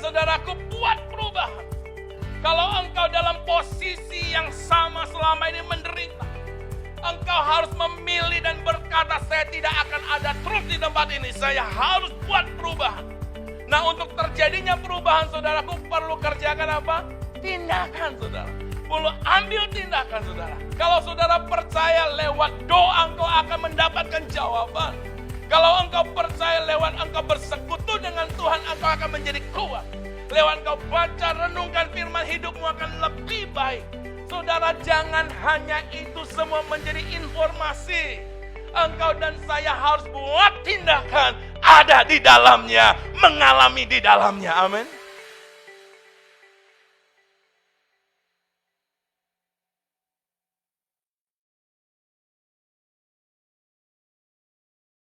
saudaraku, buat perubahan. Kalau engkau dalam posisi yang sama selama ini menderita, engkau harus memilih dan berkata, saya tidak akan ada terus di tempat ini. Saya harus buat perubahan. Nah, untuk terjadinya perubahan, saudaraku, perlu kerjakan apa? Tindakan, saudara. Perlu ambil tindakan, saudara. Kalau saudara percaya lewat doa engkau akan mendapatkan jawaban. Kalau engkau percaya lewat engkau bersekutu dengan Tuhan, engkau akan menjadi kuat. Lewat engkau baca, renungkan firman, hidupmu akan lebih baik. Saudara, jangan hanya itu semua menjadi informasi. Engkau dan saya harus buat tindakan, ada di dalamnya, mengalami di dalamnya. Amin.